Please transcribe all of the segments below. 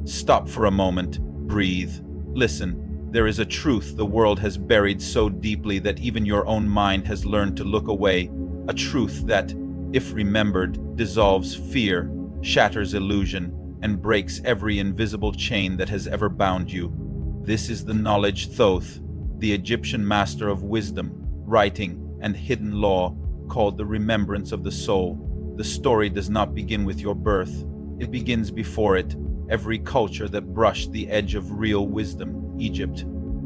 Stop for a moment, breathe, listen. There is a truth the world has buried so deeply that even your own mind has learned to look away, a truth that, if remembered, dissolves fear, shatters illusion, and breaks every invisible chain that has ever bound you. This is the knowledge Thoth, the Egyptian master of wisdom, writing, and hidden law, called the remembrance of the soul. The story does not begin with your birth. It begins before it. Every culture that brushed the edge of real wisdom, Egypt,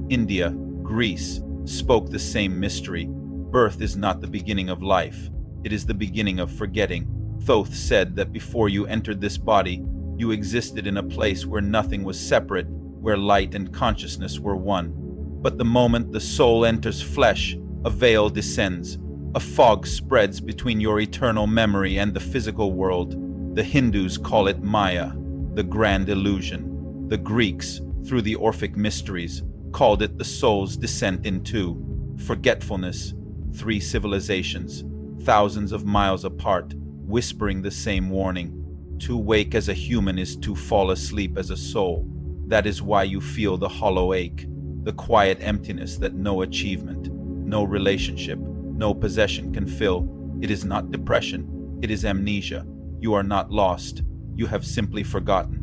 India, Greece, spoke the same mystery. Birth is not the beginning of life. It is the beginning of forgetting. Thoth said that before you entered this body, you existed in a place where nothing was separate, where light and consciousness were one. But the moment the soul enters flesh, a veil descends. A fog spreads between your eternal memory and the physical world. The Hindus call it Maya, the grand illusion. The Greeks, through the Orphic mysteries, called it the soul's descent into forgetfulness. Three civilizations, thousands of miles apart, whispering the same warning. To wake as a human is to fall asleep as a soul. That is why you feel the hollow ache, the quiet emptiness that no achievement, no relationship, no possession can fill. It is not depression, it is amnesia. You are not lost, you have simply forgotten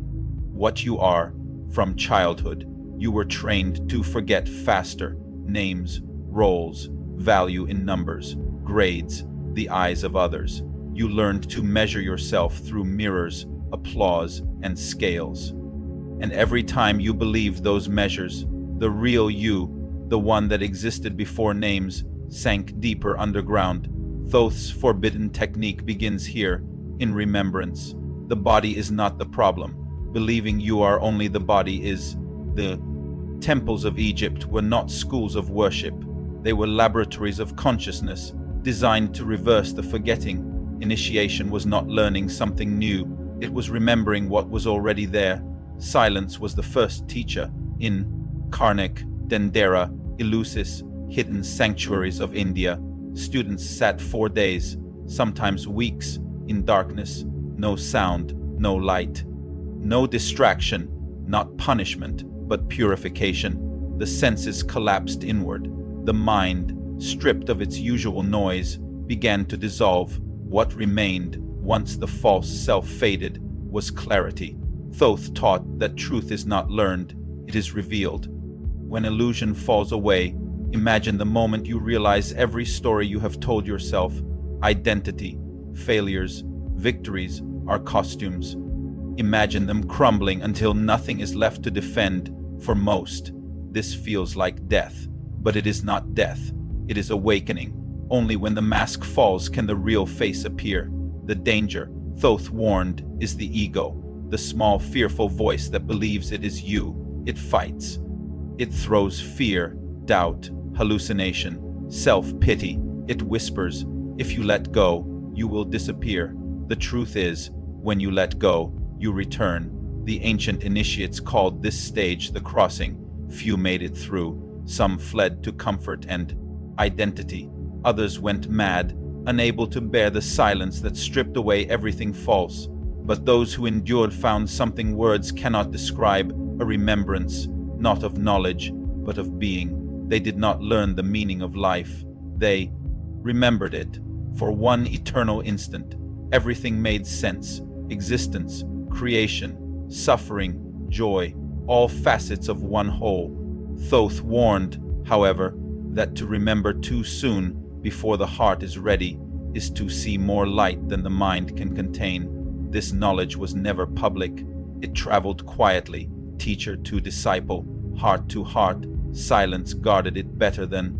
what you are. From childhood, you were trained to forget faster. Names, roles, value in numbers, grades, the eyes of others. You learned to measure yourself through mirrors, applause, and scales. And every time you believed those measures, the real you, the one that existed before names, sank deeper underground. Thoth's forbidden technique begins here, in remembrance. The body is not the problem. Believing you are only the body is. The temples of Egypt were not schools of worship. They were laboratories of consciousness, designed to reverse the forgetting. Initiation was not learning something new. It was remembering what was already there. Silence was the first teacher. In Karnak, Dendera, Eleusis, hidden sanctuaries of India, students sat 4 days, sometimes weeks, in darkness. No sound, no light. No distraction, not punishment, but purification. The senses collapsed inward. The mind, stripped of its usual noise, began to dissolve. What remained, once the false self faded, was clarity. Thoth taught that truth is not learned, it is revealed. When illusion falls away, imagine the moment you realize every story you have told yourself. Identity, failures, victories are costumes. Imagine them crumbling until nothing is left to defend. For most, this feels like death. But it is not death, it is awakening. Only when the mask falls can the real face appear. The danger, Thoth warned, is the ego, the small fearful voice that believes it is you. It fights. It throws fear, doubt, hallucination, self-pity. It whispers, if you let go, you will disappear. The truth is, when you let go, you return. The ancient initiates called this stage the crossing. Few made it through. Some fled to comfort and identity. Others went mad, unable to bear the silence that stripped away everything false. But those who endured found something words cannot describe, a remembrance, not of knowledge, but of being. They did not learn the meaning of life. They remembered it. For one eternal instant, everything made sense. Existence, creation, suffering, joy, all facets of one whole. Thoth warned, however, that to remember too soon, before the heart is ready, is to see more light than the mind can contain. This knowledge was never public. It traveled quietly, teacher to disciple, heart to heart. Silence guarded it better than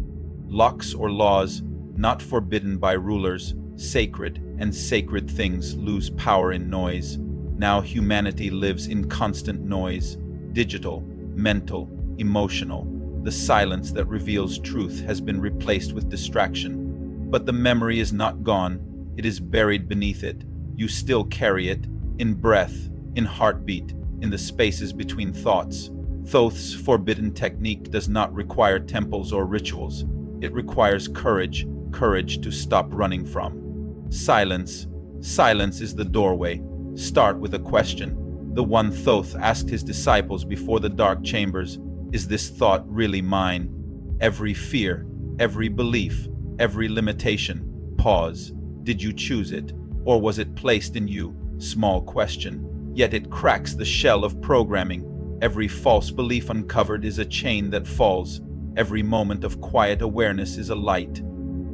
locks or laws, not forbidden by rulers. Sacred and sacred things lose power in noise. Now humanity lives in constant noise, digital, mental, emotional. The silence that reveals truth has been replaced with distraction. But the memory is not gone. It is buried beneath it. You still carry it, in breath, in heartbeat, in the spaces between thoughts. Thoth's forbidden technique does not require temples or rituals. It requires courage, courage to stop running from. Silence. Silence is the doorway. Start with a question. the one Thoth asked his disciples before the dark chambers, is this thought really mine? Every fear, every belief, every limitation, pause. Did you choose it, or was it placed in you? Small question, yet it cracks the shell of programming. Every false belief uncovered is a chain that falls. Every moment of quiet awareness is a light.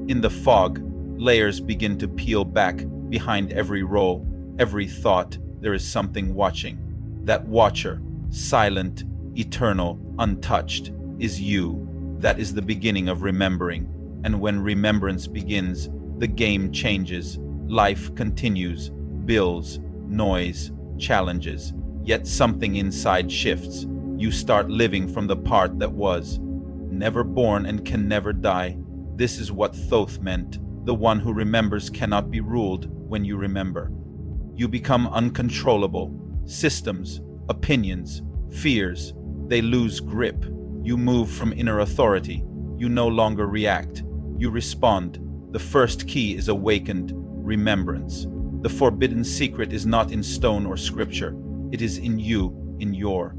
In the fog, layers begin to peel back. Behind every role, every thought, there is something watching. That watcher, silent, eternal, untouched, is you. That is the beginning of remembering. And when remembrance begins, the game changes. Life continues. Bills, noise, challenges. Yet something inside shifts. You start living from the part that was. Never born and can never die. This is what Thoth meant. The one who remembers cannot be ruled when you remember. You become uncontrollable. Systems, opinions, fears, they lose grip. You move from inner authority. You no longer react. You respond. The first key is awakened remembrance. The forbidden secret is not in stone or scripture. It is in you, in your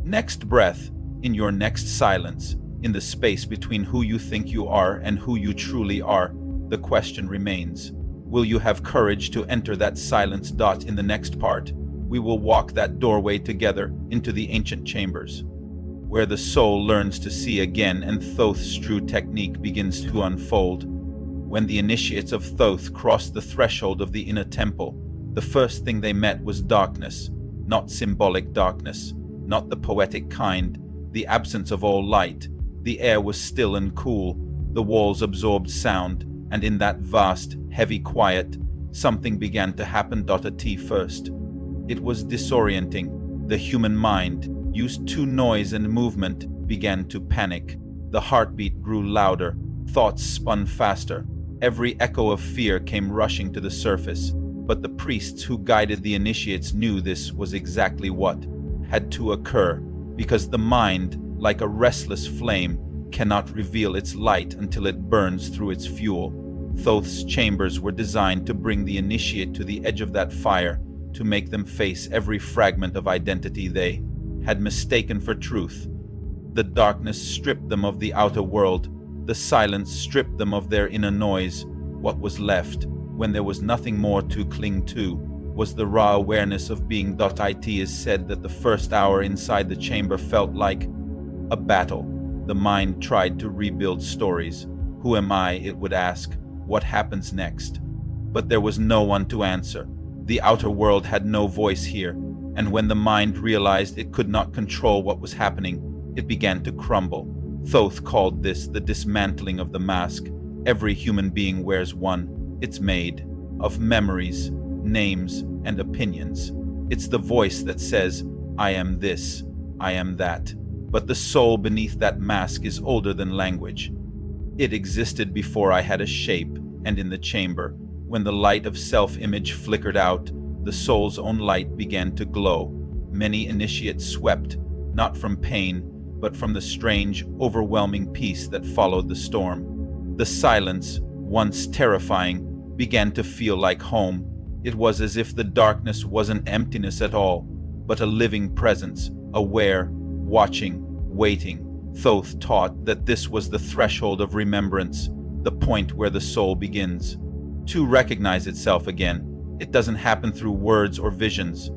next breath, in your next silence, in the space between who you think you are and who you truly are. The question remains, will you have courage to enter that silence? In the next part, we will walk that doorway together into the ancient chambers, where the soul learns to see again and Thoth's true technique begins to unfold. When the initiates of Thoth crossed the threshold of the inner temple, the first thing they met was darkness, not symbolic darkness, not the poetic kind, the absence of all light. The air was still and cool, the walls absorbed sound, and in that vast, heavy quiet, something began to happen. First, it was disorienting. The human mind, used to noise and movement, began to panic. The heartbeat grew louder, thoughts spun faster. Every echo of fear came rushing to the surface. But the priests who guided the initiates knew this was exactly what had to occur, because the mind, like a restless flame, cannot reveal its light until it burns through its fuel. Thoth's chambers were designed to bring the initiate to the edge of that fire, to make them face every fragment of identity they had mistaken for truth. The darkness stripped them of the outer world. The silence stripped them of their inner noise. What was left, when there was nothing more to cling to, was the raw awareness of being. It is said that the first hour inside the chamber felt like a battle. The mind tried to rebuild stories. Who am I, it would ask. What happens next? But there was no one to answer. The outer world had no voice here, and when the mind realized it could not control what was happening, it began to crumble. Thoth called this the dismantling of the mask. Every human being wears one. It's made of memories, names, and opinions. It's the voice that says, I am this, I am that. But the soul beneath that mask is older than language. It existed before I had a shape, and in the chamber, when the light of self-image flickered out, the soul's own light began to glow. Many initiates swept, not from pain, but from the strange, overwhelming peace that followed the storm. The silence, once terrifying, began to feel like home. It was as if the darkness wasn't emptiness at all, but a living presence, aware, watching, waiting. Thoth taught that this was the threshold of remembrance, the point where the soul begins to recognize itself again. It doesn't happen through words or visions.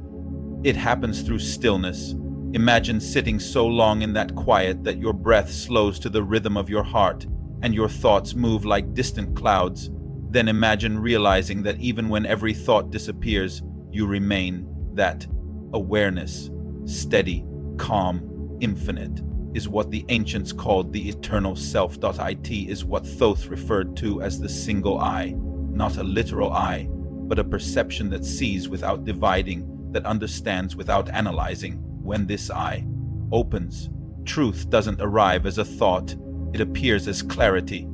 It happens through stillness. Imagine sitting so long in that quiet that your breath slows to the rhythm of your heart and your thoughts move like distant clouds. Then imagine realizing that even when every thought disappears, you remain. That awareness, steady, calm, infinite, is what the ancients called the eternal self. It is what Thoth referred to as the single eye, not a literal eye, but a perception that sees without dividing, that understands without analyzing. When this eye opens, truth doesn't arrive as a thought, it appears as clarity,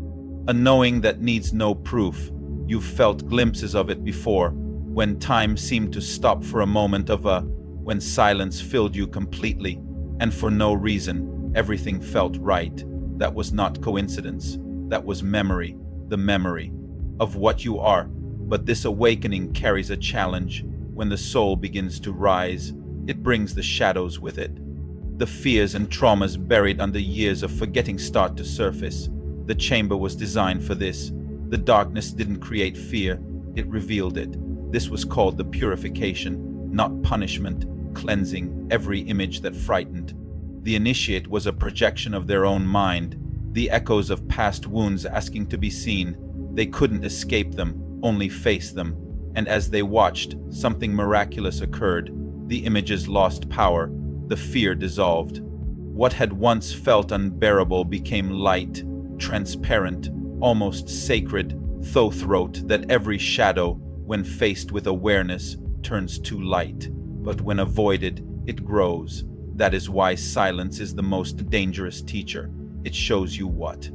a knowing that needs no proof. You've felt glimpses of it before, when time seemed to stop for a moment, when silence filled you completely, and for no reason, everything felt right. That was not coincidence, that was memory, the memory of what you are. But this awakening carries a challenge. When the soul begins to rise, it brings the shadows with it. The fears and traumas buried under years of forgetting start to surface. The chamber was designed for this. The darkness didn't create fear, it revealed it. This was called the purification, not punishment, cleansing every image that frightened. The initiate was a projection of their own mind, the echoes of past wounds asking to be seen. They couldn't escape them, only face them. And as they watched, something miraculous occurred. The images lost power. The fear dissolved. What had once felt unbearable became light, transparent, almost sacred. Thoth wrote that every shadow, when faced with awareness, turns to light, but when avoided, it grows. That is why silence is the most dangerous teacher. It shows you what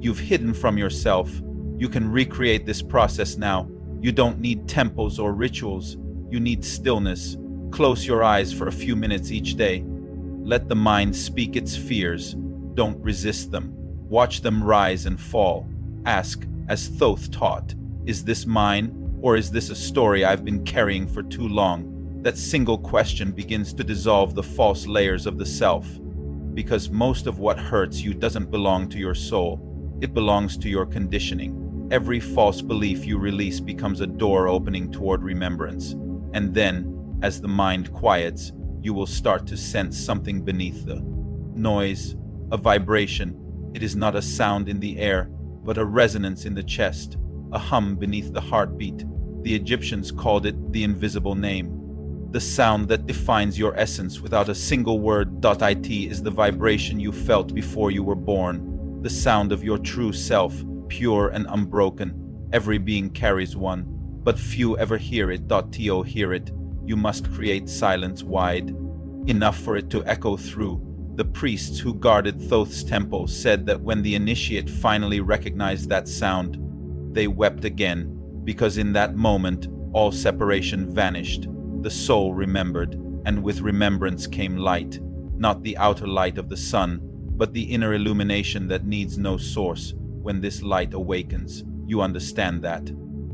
you've hidden from yourself. You can recreate this process now. You don't need temples or rituals. You need stillness. Close your eyes for a few minutes each day. Let the mind speak its fears. Don't resist them. Watch them rise and fall. Ask, as Thoth taught, is this mine, or is this a story I've been carrying for too long? That single question begins to dissolve the false layers of the self. Because most of what hurts you doesn't belong to your soul. It belongs to your conditioning. Every false belief you release becomes a door opening toward remembrance. And then, as the mind quiets, you will start to sense something beneath the noise, a vibration. It is not a sound in the air, but a resonance in the chest, a hum beneath the heartbeat. The Egyptians called it the invisible name. The sound that defines your essence without a single word. It is the vibration you felt before you were born, the sound of your true self, pure and unbroken. Every being carries one, but few ever hear it. To hear it, you must create silence wide, enough for it to echo through. The priests who guarded Thoth's temple said that when the initiate finally recognized that sound, they wept again, because in that moment, all separation vanished. The soul remembered, and with remembrance came light, not the outer light of the sun, but the inner illumination that needs no source. When this light awakens, you understand that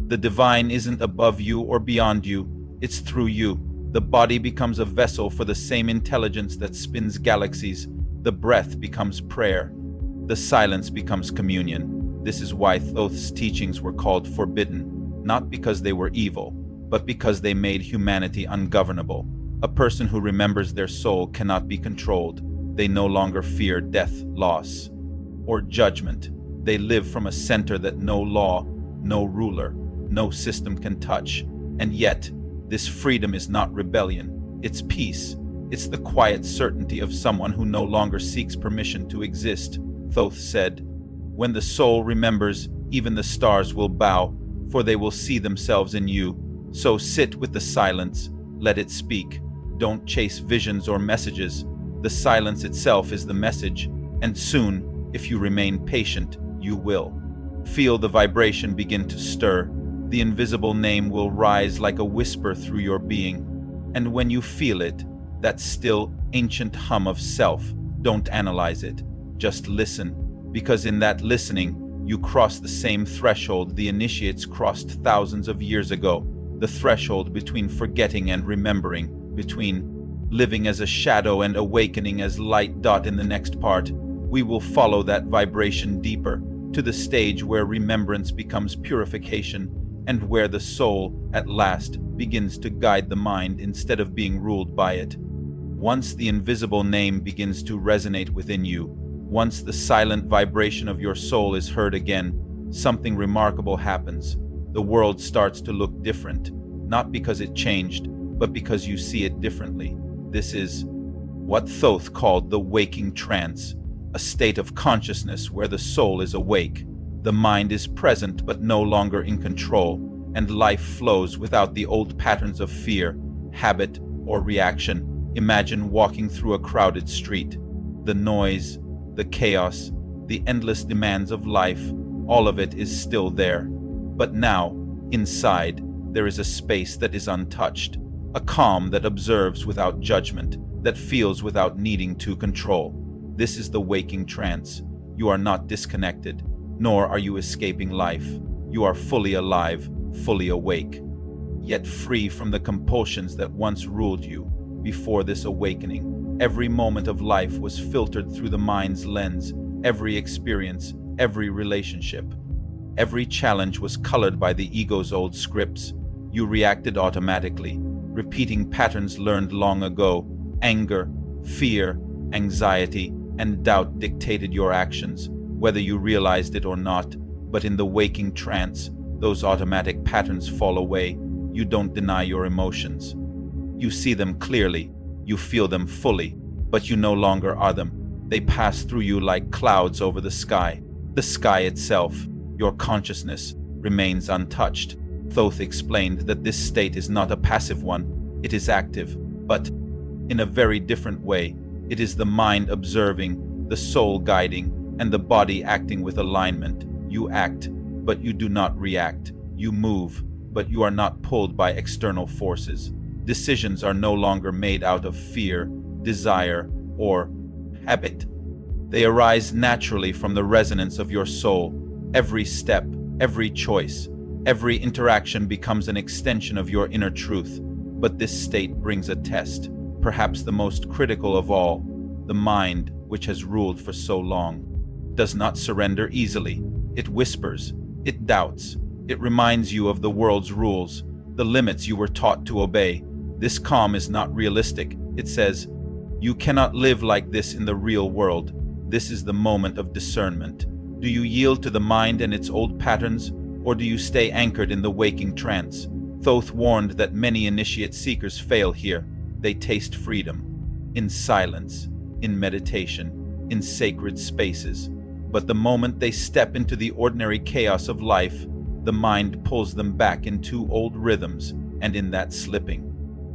the divine isn't above you or beyond you. It's through you. The body becomes a vessel for the same intelligence that spins galaxies. The breath becomes prayer. The silence becomes communion. This is why Thoth's teachings were called forbidden, not because they were evil, but because they made humanity ungovernable. A person who remembers their soul cannot be controlled. They no longer fear death, loss, or judgment. They live from a center that no law, no ruler, no system can touch. And yet, this freedom is not rebellion, it's peace. It's the quiet certainty of someone who no longer seeks permission to exist. Thoth said, when the soul remembers, even the stars will bow, for they will see themselves in you. So sit with the silence, let it speak. Don't chase visions or messages. The silence itself is the message, and soon, if you remain patient, you will feel the vibration begin to stir. The invisible name will rise like a whisper through your being. And when you feel it, that still, ancient hum of self, don't analyze it. Just listen, because in that listening, you cross the same threshold the initiates crossed thousands of years ago. The threshold between forgetting and remembering, between living as a shadow and awakening as light. In the next part, we will follow that vibration deeper, to the stage where remembrance becomes purification, and where the soul, at last, begins to guide the mind instead of being ruled by it. Once the invisible name begins to resonate within you, once the silent vibration of your soul is heard again, something remarkable happens. The world starts to look different, not because it changed, but because you see it differently. This is what Thoth called the waking trance, a state of consciousness where the soul is awake. The mind is present but no longer in control, and life flows without the old patterns of fear, habit, or reaction. Imagine walking through a crowded street. The noise, the chaos, the endless demands of life, all of it is still there. But now, inside, there is a space that is untouched, a calm that observes without judgment, that feels without needing to control. This is the waking trance. You are not disconnected, nor are you escaping life. You are fully alive, fully awake, yet free from the compulsions that once ruled you. before this awakening. Every moment of life was filtered through the mind's lens, every experience, every relationship. Every challenge was colored by the ego's old scripts. You reacted automatically, repeating patterns learned long ago. Anger, fear, anxiety, and doubt dictated your actions, whether you realized it or not. But in the waking trance, those automatic patterns fall away. You don't deny your emotions. You see them clearly, you feel them fully, but you no longer are them. They pass through you like clouds over the sky. The sky itself, your consciousness, remains untouched. Thoth explained that this state is not a passive one, it is active, but in a very different way. It is the mind observing, the soul guiding, and the body acting with alignment. You act, but you do not react. You move, but you are not pulled by external forces. Decisions are no longer made out of fear, desire, or habit. They arise naturally from the resonance of your soul. Every step, every choice, every interaction becomes an extension of your inner truth. But this state brings a test, perhaps the most critical of all. The mind, which has ruled for so long, does not surrender easily. It whispers, it doubts, it reminds you of the world's rules, the limits you were taught to obey. This calm is not realistic. It says, you cannot live like this in the real world. This is the moment of discernment. Do you yield to the mind and its old patterns, or do you stay anchored in the waking trance? Thoth warned that many initiate seekers fail here. They taste freedom in silence, in meditation, in sacred spaces. But the moment they step into the ordinary chaos of life, the mind pulls them back into old rhythms, and in that slipping,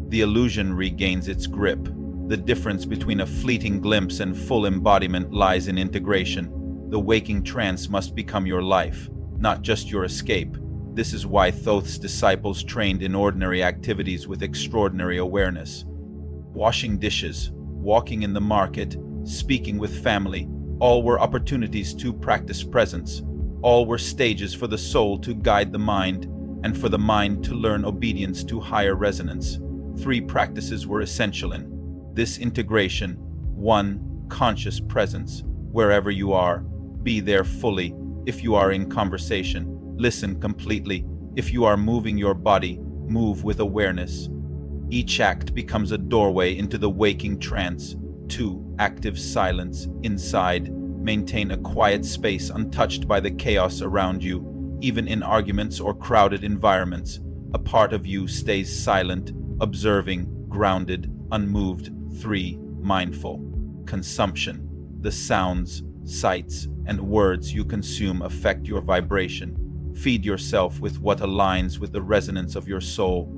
the illusion regains its grip. The difference between a fleeting glimpse and full embodiment lies in integration. The waking trance must become your life, not just your escape. This is why Thoth's disciples trained in ordinary activities with extraordinary awareness. Washing dishes, walking in the market, speaking with family, all were opportunities to practice presence. All were stages for the soul to guide the mind, and for the mind to learn obedience to higher resonance. 3 practices were essential in this integration. 1. Conscious presence. Wherever you are, be there fully. If you are in conversation, listen completely. If you are moving your body, move with awareness. Each act becomes a doorway into the waking trance. 2. Active silence. Inside, maintain a quiet space untouched by the chaos around you. Even in arguments or crowded environments, a part of you stays silent, observing, grounded, unmoved. 3. Mindful. Consumption. The sounds, sights, and words you consume affect your vibration. Feed yourself with what aligns with the resonance of your soul,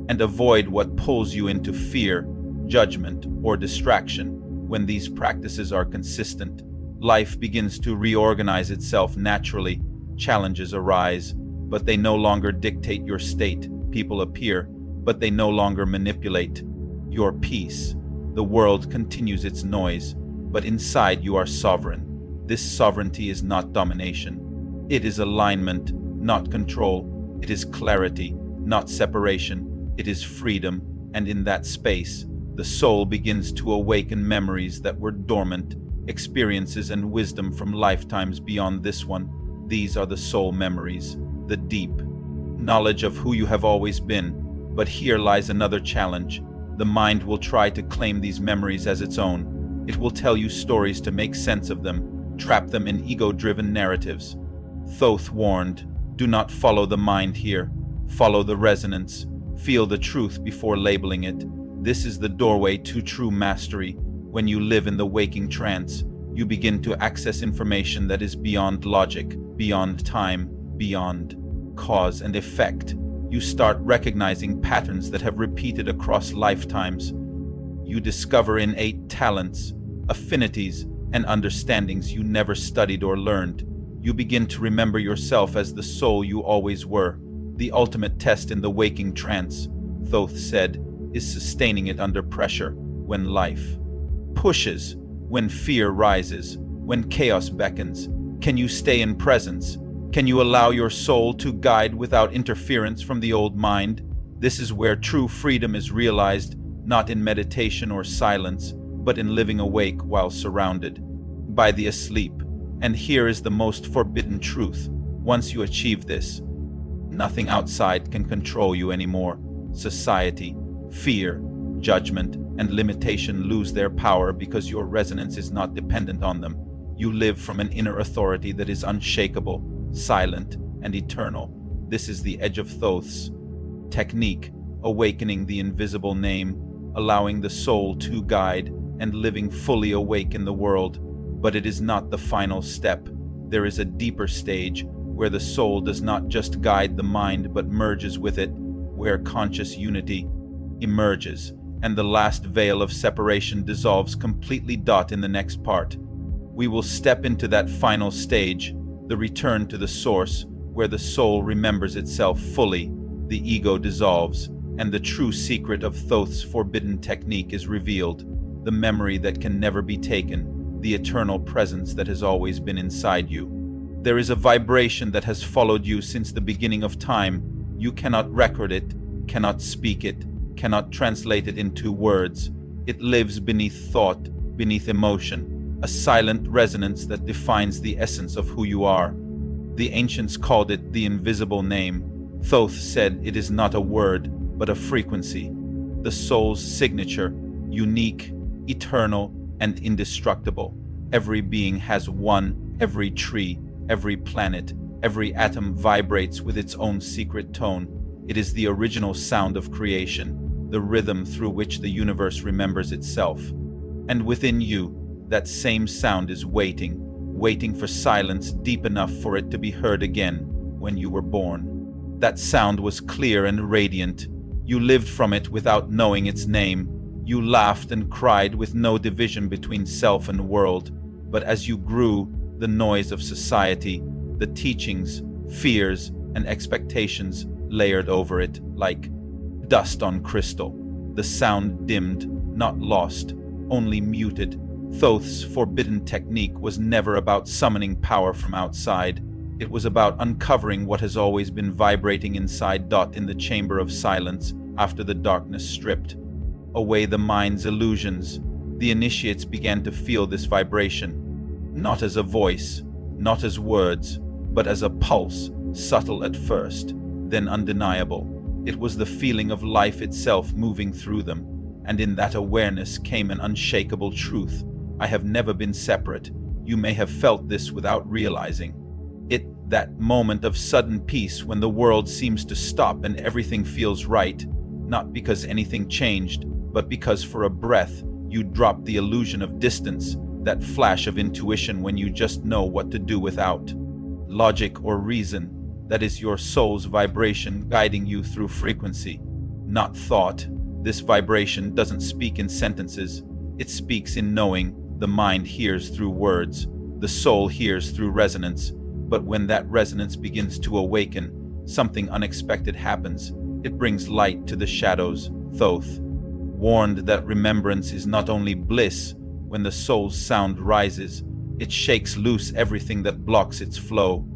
and avoid what pulls you into fear, judgment, or distraction. When these practices are consistent, life begins to reorganize itself naturally. Challenges arise, but they no longer dictate your state. People appear, but they no longer manipulate your peace. The world continues its noise, but inside you are sovereign. This sovereignty is not domination. It is alignment, not control. It is clarity, not separation. It is freedom, and in that space, the soul begins to awaken memories that were dormant, experiences and wisdom from lifetimes beyond this one. These are the soul memories, the deep knowledge of who you have always been. But here lies another challenge. The mind will try to claim these memories as its own. It will tell you stories to make sense of them, trap them in ego-driven narratives. Thoth warned, do not follow the mind here. Follow the resonance. Feel the truth before labeling it. This is the doorway to true mastery. When you live in the waking trance, you begin to access information that is beyond logic, beyond time, beyond cause and effect. You start recognizing patterns that have repeated across lifetimes. You discover innate talents, affinities, and understandings you never studied or learned. You begin to remember yourself as the soul you always were. The ultimate test in the waking trance, Thoth said, is sustaining it under pressure. When life pushes, when fear rises, when chaos beckons, can you stay in presence? Can you allow your soul to guide without interference from the old mind? This is where true freedom is realized, not in meditation or silence, but in living awake while surrounded by the asleep. And here is the most forbidden truth. Once you achieve this, nothing outside can control you anymore. Society, fear, judgment, and limitation lose their power because your resonance is not dependent on them. You live from an inner authority that is unshakable, silent, and eternal. This is the edge of Thoth's technique, awakening the invisible name, allowing the soul to guide, and living fully awake in the world. But it is not the final step. There is a deeper stage where the soul does not just guide the mind but merges with it, where conscious unity emerges, and the last veil of separation dissolves completely. In the next part, we will step into that final stage, the return to the source, where the soul remembers itself fully, the ego dissolves, and the true secret of Thoth's forbidden technique is revealed, the memory that can never be taken, the eternal presence that has always been inside you. There is a vibration that has followed you since the beginning of time. You cannot record it, cannot speak it, cannot translate it into words. It lives beneath thought, beneath emotion, a silent resonance that defines the essence of who you are. The ancients called it the invisible name. Thoth said it is not a word, but a frequency, the soul's signature, unique, eternal, and indestructible. Every being has one, every tree, every planet, every atom vibrates with its own secret tone. It is the original sound of creation, the rhythm through which the universe remembers itself. And within you, that same sound is waiting for silence deep enough for it to be heard again when you were born. That sound was clear and radiant. You lived from it without knowing its name. You laughed and cried with no division between self and world. But as you grew, the noise of society, the teachings, fears, and expectations layered over it like dust on crystal. The sound dimmed, not lost, only muted. Thoth's forbidden technique was never about summoning power from outside. It was about uncovering what has always been vibrating inside. In the chamber of silence, after the darkness stripped away the mind's illusions, the initiates began to feel this vibration, not as a voice, not as words, but as a pulse, subtle at first, then undeniable. It was the feeling of life itself moving through them, and in that awareness came an unshakable truth. I have never been separate. You may have felt this without realizing it, that moment of sudden peace when the world seems to stop and everything feels right, not because anything changed, but because for a breath you dropped the illusion of distance, that flash of intuition when you just know what to do without logic or reason. That is your soul's vibration guiding you through frequency, not thought. This vibration doesn't speak in sentences, it speaks in knowing. The mind hears through words, the soul hears through resonance. But when that resonance begins to awaken, something unexpected happens. It brings light to the shadows. Thoth warned that remembrance is not only bliss. When the soul's sound rises, it shakes loose everything that blocks its flow.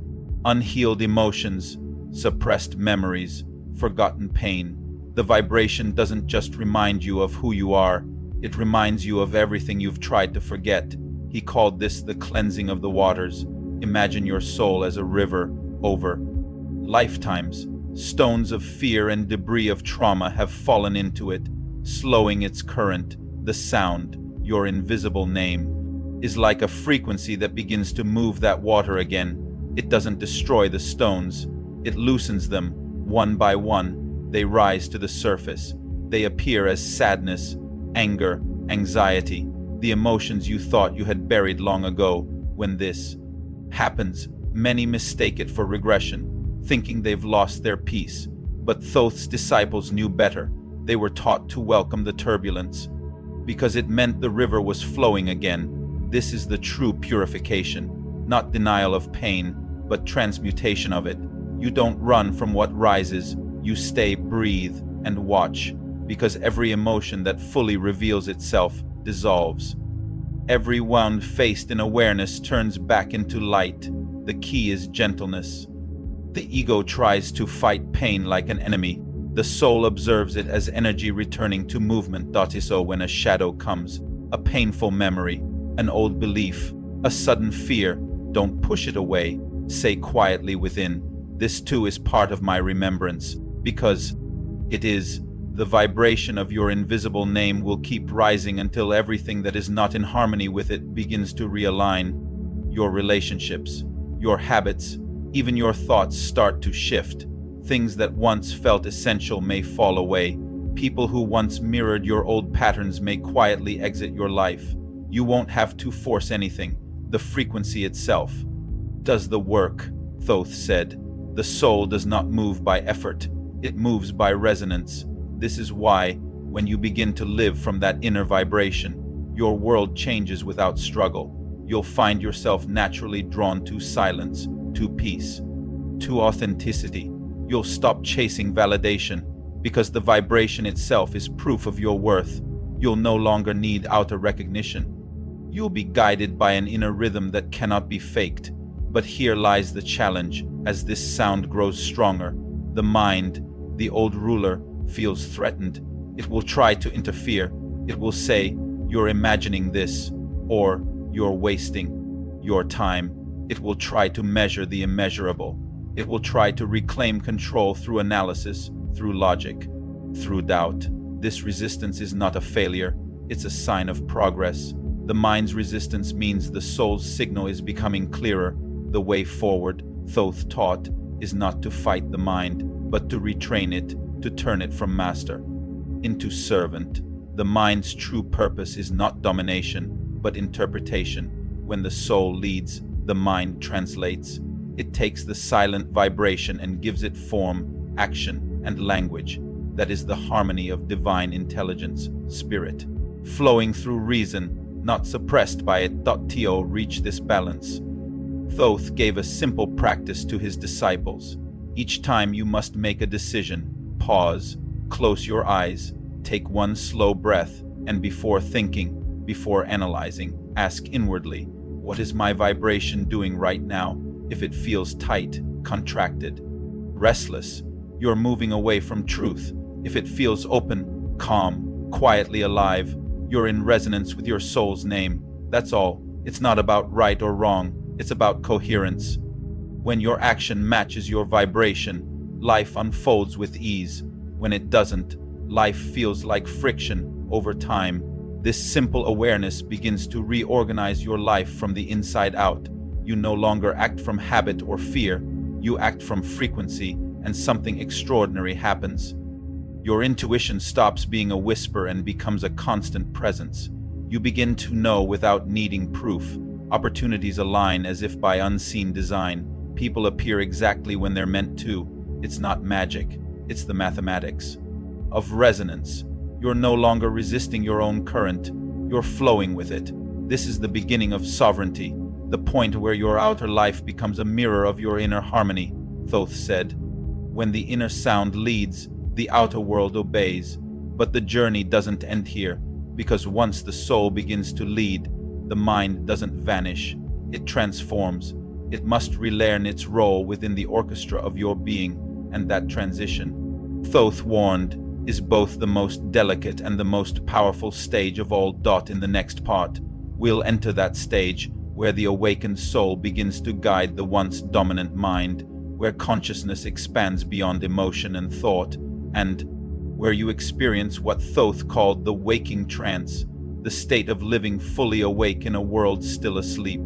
Unhealed emotions, suppressed memories, forgotten pain. The vibration doesn't just remind you of who you are, it reminds you of everything you've tried to forget. He called this the cleansing of the waters. Imagine your soul as a river over lifetimes. Stones of fear and debris of trauma have fallen into it, slowing its current. The sound, your invisible name, is like a frequency that begins to move that water again. It doesn't destroy the stones, it loosens them. One by one, they rise to the surface. They appear as sadness, anger, anxiety, the emotions you thought you had buried long ago. When this happens, many mistake it for regression, thinking they've lost their peace. But Thoth's disciples knew better. They were taught to welcome the turbulence, because it meant the river was flowing again. This is the true purification, not denial of pain, but transmutation of it. You don't run from what rises, you stay, breathe, and watch, because every emotion that fully reveals itself dissolves. Every wound faced in awareness turns back into light. The key is gentleness. The ego tries to fight pain like an enemy, The soul observes it as energy returning to movement. So when a shadow comes, a painful memory, an old belief, a sudden fear, don't push it away. Say quietly within, this too is part of my remembrance, because it is. The vibration of your invisible name will keep rising until everything that is not in harmony with it begins to realign. Your relationships, your habits, even your thoughts start to shift. Things that once felt essential may fall away. People who once mirrored your old patterns may quietly exit your life. You won't have to force anything. The frequency itself does the work, Thoth said. The soul does not move by effort. It moves by resonance. This is why, when you begin to live from that inner vibration, your world changes without struggle. You'll find yourself naturally drawn to silence, to peace, to authenticity. You'll stop chasing validation, because the vibration itself is proof of your worth. You'll no longer need outer recognition. You'll be guided by an inner rhythm that cannot be faked. But here lies the challenge. As this sound grows stronger, the mind, the old ruler, feels threatened. It will try to interfere. It will say, "You're imagining this," or "You're wasting your time." It will try to measure the immeasurable. It will try to reclaim control through analysis, through logic, through doubt. This resistance is not a failure. It's a sign of progress. The mind's resistance means the soul's signal is becoming clearer. The way forward, Thoth taught, is not to fight the mind, but to retrain it, to turn it from master into servant. The mind's true purpose is not domination, but interpretation. When the soul leads, the mind translates. It takes the silent vibration and gives it form, action, and language. That is the harmony of divine intelligence, spirit, flowing through reason, not suppressed by it. To reach this balance, Thoth gave a simple practice to his disciples. Each time you must make a decision, pause, close your eyes, take one slow breath, and before thinking, before analyzing, ask inwardly, what is my vibration doing right now? If it feels tight, contracted, restless, you're moving away from truth. If it feels open, calm, quietly alive, you're in resonance with your soul's name. That's all. It's not about right or wrong. It's about coherence. When your action matches your vibration, life unfolds with ease. When it doesn't, life feels like friction over time. This simple awareness begins to reorganize your life from the inside out. You no longer act from habit or fear. You act from frequency, and something extraordinary happens. Your intuition stops being a whisper and becomes a constant presence. You begin to know without needing proof. Opportunities align as if by unseen design. People appear exactly when they're meant to. It's not magic, it's the mathematics of resonance. You're no longer resisting your own current, you're flowing with it. This is the beginning of sovereignty, the point where your outer life becomes a mirror of your inner harmony, Thoth said. When the inner sound leads, the outer world obeys. But the journey doesn't end here, because once the soul begins to lead, the mind doesn't vanish, it transforms. It must relearn its role within the orchestra of your being, and that transition, Thoth warned, is both the most delicate and the most powerful stage of all. In the next part, we'll enter that stage where the awakened soul begins to guide the once dominant mind, where consciousness expands beyond emotion and thought, and where you experience what Thoth called the waking trance, the state of living fully awake in a world still asleep.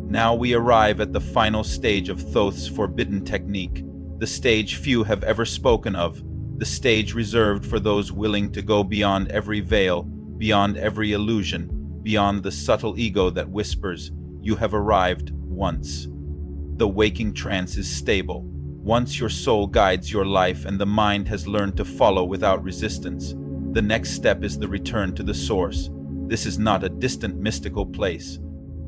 Now we arrive at the final stage of Thoth's forbidden technique, the stage few have ever spoken of, the stage reserved for those willing to go beyond every veil, beyond every illusion, beyond the subtle ego that whispers, "You have arrived once." The waking trance is stable. Once your soul guides your life and the mind has learned to follow without resistance, the next step is the return to the source. This is not a distant mystical place,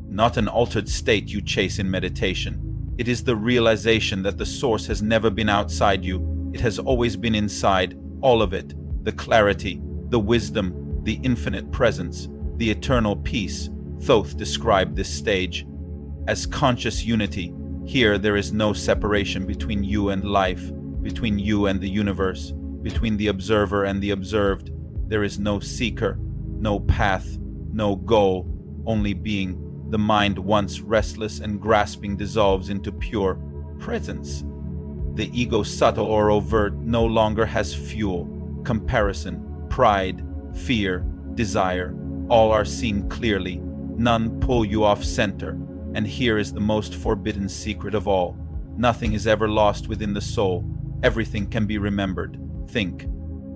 not an altered state you chase in meditation. It is the realization that the source has never been outside you. It has always been inside, all of it. The clarity, the wisdom, the infinite presence, the eternal peace. Thoth described this stage as conscious unity. Here there is no separation between you and life, between you and the universe. Between the observer and the observed, there is no seeker, no path, no goal, only being. The mind, once restless and grasping, dissolves into pure presence. The ego, subtle or overt, no longer has fuel. Comparison, pride, fear, desire, all are seen clearly. None pull you off center. And here is the most forbidden secret of all. Nothing is ever lost within the soul. Everything can be remembered. Think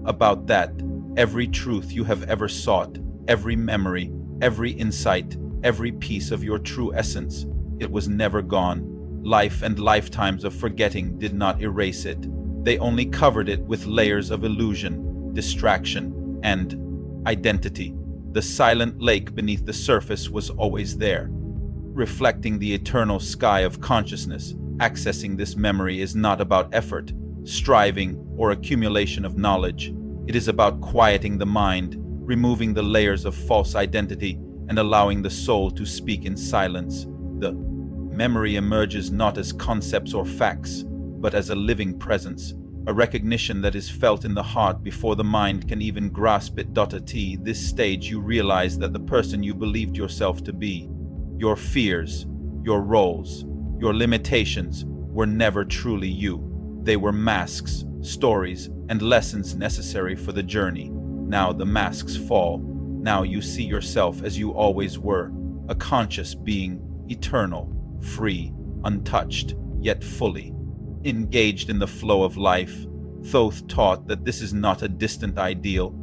about that. Every truth you have ever sought, every memory, every insight, every piece of your true essence, it was never gone. Life and lifetimes of forgetting did not erase it. They only covered it with layers of illusion, distraction, and identity. The silent lake beneath the surface was always there, reflecting the eternal sky of consciousness. Accessing this memory is not about effort, striving, or accumulation of knowledge. It is about quieting the mind, removing the layers of false identity, and allowing the soul to speak in silence. The memory emerges not as concepts or facts, but as a living presence, a recognition that is felt in the heart before the mind can even grasp it. At this stage, you realize that the person you believed yourself to be, your fears, your roles, your limitations, were never truly you. They were masks, stories, and lessons necessary for the journey. Now the masks fall. Now you see yourself as you always were, a conscious being, eternal, free, untouched, yet fully engaged in the flow of life. Thoth taught that this is not a distant ideal.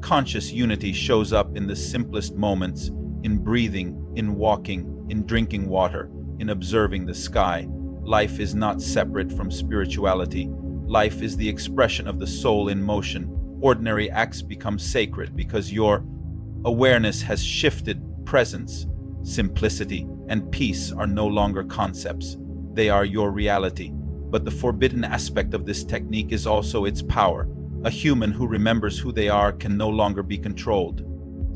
Conscious unity shows up in the simplest moments, in breathing, in walking, in drinking water, in observing the sky. Life is not separate from spirituality. Life is the expression of the soul in motion. Ordinary acts become sacred because your awareness has shifted. Presence, simplicity, and peace are no longer concepts. They are your reality. But the forbidden aspect of this technique is also its power. A human who remembers who they are can no longer be controlled.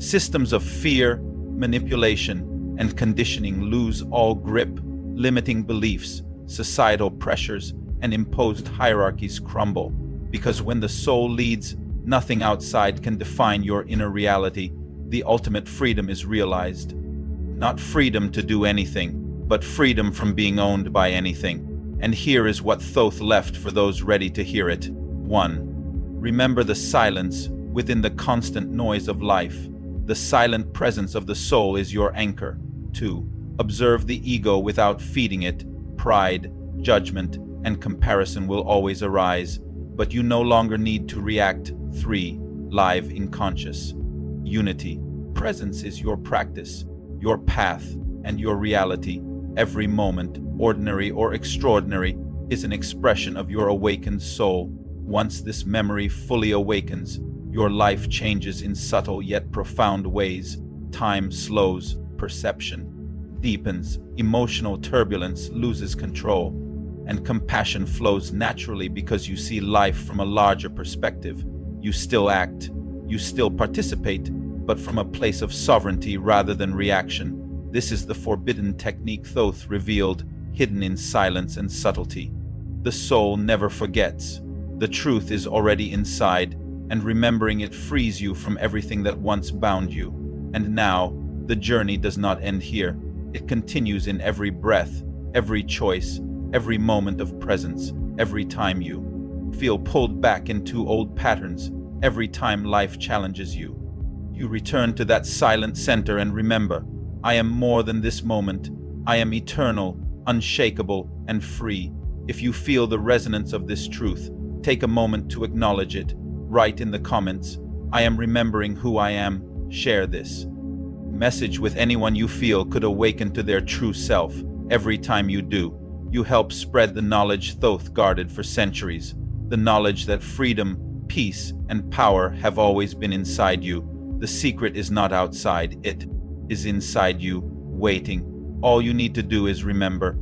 Systems of fear, manipulation, and conditioning lose all grip. Limiting beliefs, societal pressures, and imposed hierarchies crumble. Because when the soul leads, nothing outside can define your inner reality. The ultimate freedom is realized. Not freedom to do anything, but freedom from being owned by anything. And here is what Thoth left for those ready to hear it. 1. Remember the silence within the constant noise of life. The silent presence of the soul is your anchor. 2. Observe the ego without feeding it. Pride, judgment, and comparison will always arise, but you no longer need to react. 3. Live in conscious unity. Presence is your practice, your path, and your reality. Every moment, ordinary or extraordinary, is an expression of your awakened soul. Once this memory fully awakens, your life changes in subtle yet profound ways. Time slows, perception deepens, emotional turbulence loses control, and compassion flows naturally because you see life from a larger perspective. You still act, you still participate, but from a place of sovereignty rather than reaction. This is the forbidden technique Thoth revealed, hidden in silence and subtlety. The soul never forgets. The truth is already inside, and remembering it frees you from everything that once bound you. And now, the journey does not end here. It continues in every breath, every choice, every moment of presence, every time you feel pulled back into old patterns, every time life challenges you. You return to that silent center and remember, I am more than this moment. I am eternal, unshakable, and free. If you feel the resonance of this truth, take a moment to acknowledge it. Write in the comments, I am remembering who I am. Share this message with anyone you feel could awaken to their true self. Every time you do, you help spread the knowledge Thoth guarded for centuries. The knowledge that freedom, peace, and power have always been inside you. The secret is not outside, it is inside you, waiting. All you need to do is remember,